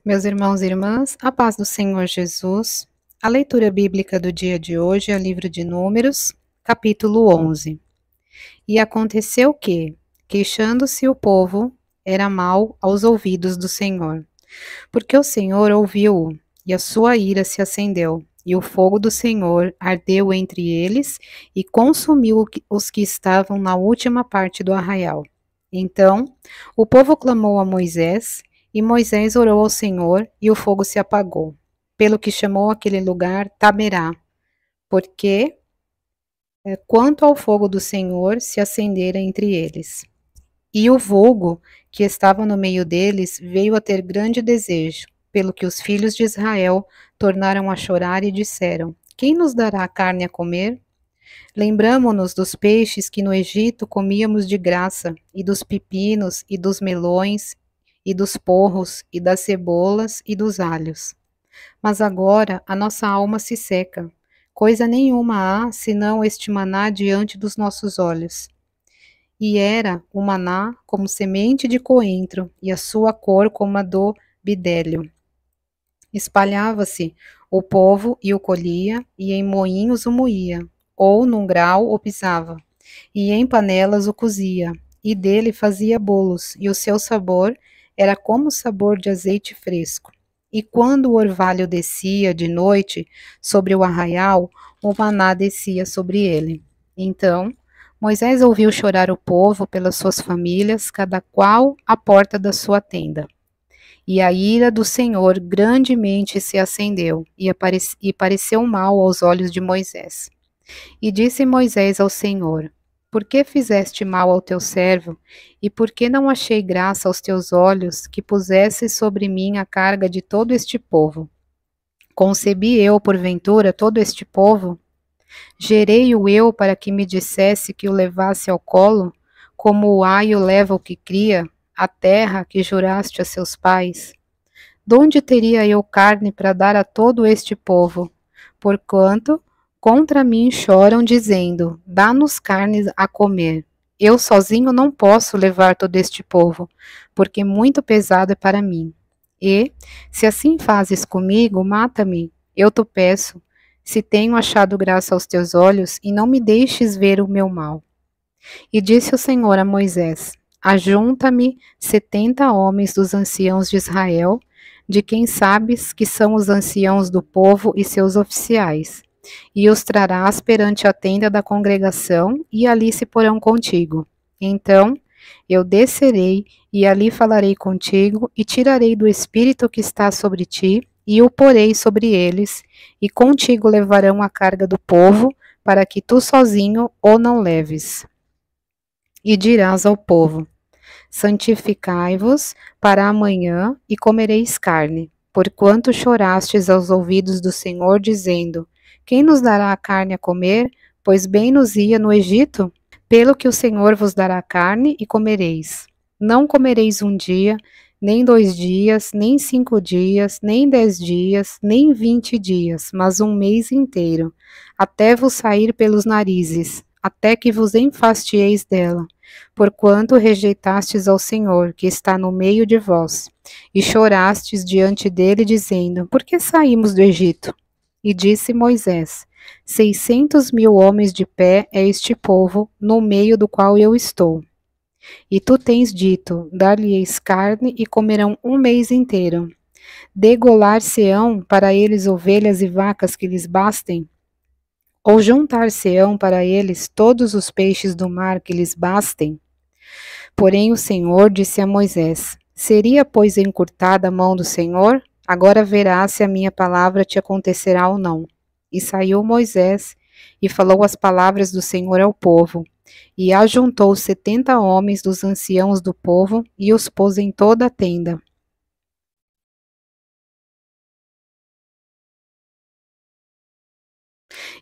Meus irmãos e irmãs, a paz do Senhor Jesus. A leitura bíblica do dia de hoje é o livro de Números, capítulo 11. E aconteceu que, queixando-se o povo, era mal aos ouvidos do Senhor, porque o Senhor ouviu-o, e a sua ira se acendeu, e o fogo do Senhor ardeu entre eles e consumiu os que estavam na última parte do arraial. Então, o povo clamou a Moisés, e Moisés orou ao Senhor, e o fogo se apagou, pelo que chamou aquele lugar Taberá, porque, quanto ao fogo do Senhor, se acendera entre eles. E o vulgo, que estava no meio deles, veio a ter grande desejo, pelo que os filhos de Israel tornaram a chorar e disseram: Quem nos dará carne a comer? Lembramo-nos dos peixes que no Egito comíamos de graça, e dos pepinos, e dos melões, e dos porros, e das cebolas, e dos alhos. Mas agora a nossa alma se seca. Coisa nenhuma há, senão este maná diante dos nossos olhos. E era o maná como semente de coentro, e a sua cor como a do bidélio. Espalhava-se o povo e o colhia, e em moinhos o moía, ou num grau o pisava, e em panelas o cozia, e dele fazia bolos, e o seu sabor era como o sabor de azeite fresco. E quando o orvalho descia de noite sobre o arraial, o maná descia sobre ele. Então Moisés ouviu chorar o povo pelas suas famílias, cada qual à porta da sua tenda. E a ira do Senhor grandemente se acendeu, e pareceu mal aos olhos de Moisés. E disse Moisés ao Senhor: Por que fizeste mal ao teu servo? E por que não achei graça aos teus olhos, que pusesses sobre mim a carga de todo este povo? Concebi eu, porventura, todo este povo? Gerei-o eu para que me dissesse que o levasse ao colo, como o aio leva o que cria, a terra que juraste a seus pais? Donde teria eu carne para dar a todo este povo? Porquanto contra mim choram, dizendo: Dá-nos carne a comer. Eu sozinho não posso levar todo este povo, porque muito pesado é para mim. E, se assim fazes comigo, mata-me, eu te peço, se tenho achado graça aos teus olhos, e não me deixes ver o meu mal. E disse o Senhor a Moisés: Ajunta-me 70 homens dos anciãos de Israel, de quem sabes que são os anciãos do povo e seus oficiais, e os trarás perante a tenda da congregação, e ali se porão contigo. Então eu descerei, e ali falarei contigo, e tirarei do espírito que está sobre ti, e o porei sobre eles, e contigo levarão a carga do povo, para que tu sozinho o não leves. E dirás ao povo: Santificai-vos para amanhã, e comereis carne, porquanto chorastes aos ouvidos do Senhor, dizendo: Quem nos dará a carne a comer? Pois bem nos ia no Egito? Pelo que o Senhor vos dará carne, e comereis. Não comereis um dia, nem 2 dias, nem 5 dias, nem 10 dias, nem 20 dias, mas um mês inteiro, até vos sair pelos narizes, até que vos enfastieis dela. Porquanto rejeitastes ao Senhor, que está no meio de vós, e chorastes diante dele, dizendo: Por que saímos do Egito? E disse Moisés: 600.000 homens de pé é este povo, no meio do qual eu estou. E tu tens dito: Dar-lhes carne e comerão um mês inteiro. Degolar-se-ão para eles ovelhas e vacas que lhes bastem? Ou juntar-se-ão para eles todos os peixes do mar que lhes bastem? Porém o Senhor disse a Moisés: Seria, pois, encurtada a mão do Senhor? Agora verás se a minha palavra te acontecerá ou não. E saiu Moisés e falou as palavras do Senhor ao povo. E ajuntou 70 homens dos anciãos do povo e os pôs em toda a tenda.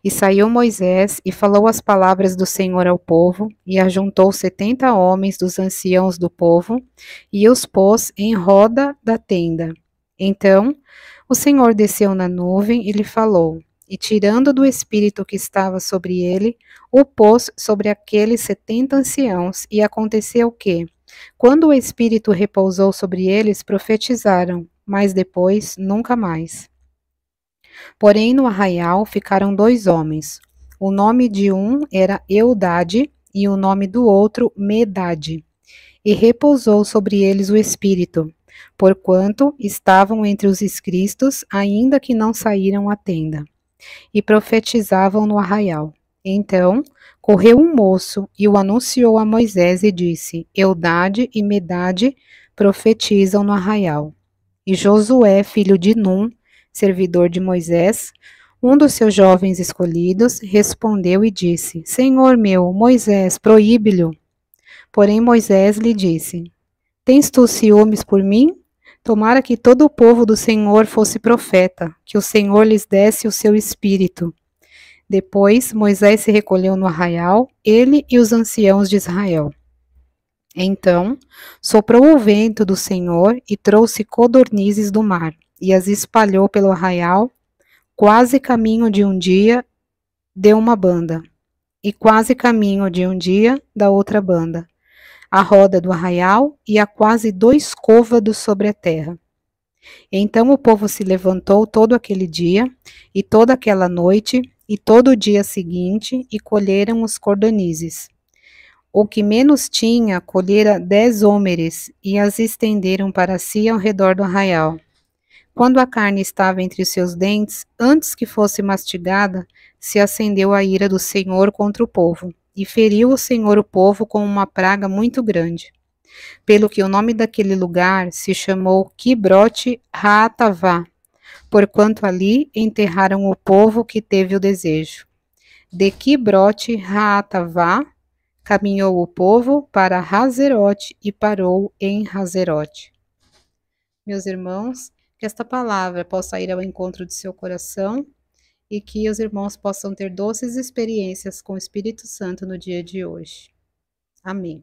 E saiu Moisés e falou as palavras do Senhor ao povo, e ajuntou 70 homens dos anciãos do povo, e os pôs em roda da tenda. Então o Senhor desceu na nuvem e lhe falou, e tirando do espírito que estava sobre ele, o pôs sobre aqueles 70 anciãos, e aconteceu que, quando o espírito repousou sobre eles, profetizaram, mas depois nunca mais. Porém, no arraial ficaram 2 homens. O nome de um era Eudade e o nome do outro Medade. E repousou sobre eles o Espírito, porquanto estavam entre os inscritos, ainda que não saíram à tenda, e profetizavam no arraial. Então, correu um moço e o anunciou a Moisés e disse: Eudade e Medade profetizam no arraial. E Josué, filho de Num, servidor de Moisés, um dos seus jovens escolhidos, respondeu e disse: Senhor meu, Moisés, proíbe-lhe. Porém Moisés lhe disse: Tens tu ciúmes por mim? Tomara que todo o povo do Senhor fosse profeta, que o Senhor lhes desse o seu espírito. Depois Moisés se recolheu no arraial, ele e os anciãos de Israel. Então soprou o vento do Senhor e trouxe codornizes do mar, e as espalhou pelo arraial, quase caminho de um dia de uma banda, e quase caminho de um dia da outra banda, a roda do arraial e a quase 2 côvados sobre a terra. Então o povo se levantou todo aquele dia, e toda aquela noite, e todo o dia seguinte, e colheram os codornizes. O que menos tinha, colhera 10 hómeres, e as estenderam para si ao redor do arraial. Quando a carne estava entre os seus dentes, antes que fosse mastigada, se acendeu a ira do Senhor contra o povo, e feriu o Senhor o povo com uma praga muito grande. Pelo que o nome daquele lugar se chamou Quibrote Haatavá, porquanto ali enterraram o povo que teve o desejo. De Quibrote Haatavá caminhou o povo para Hazerote e parou em Hazerote. Meus irmãos, que esta palavra possa ir ao encontro de seu coração e que os irmãos possam ter doces experiências com o Espírito Santo no dia de hoje. Amém.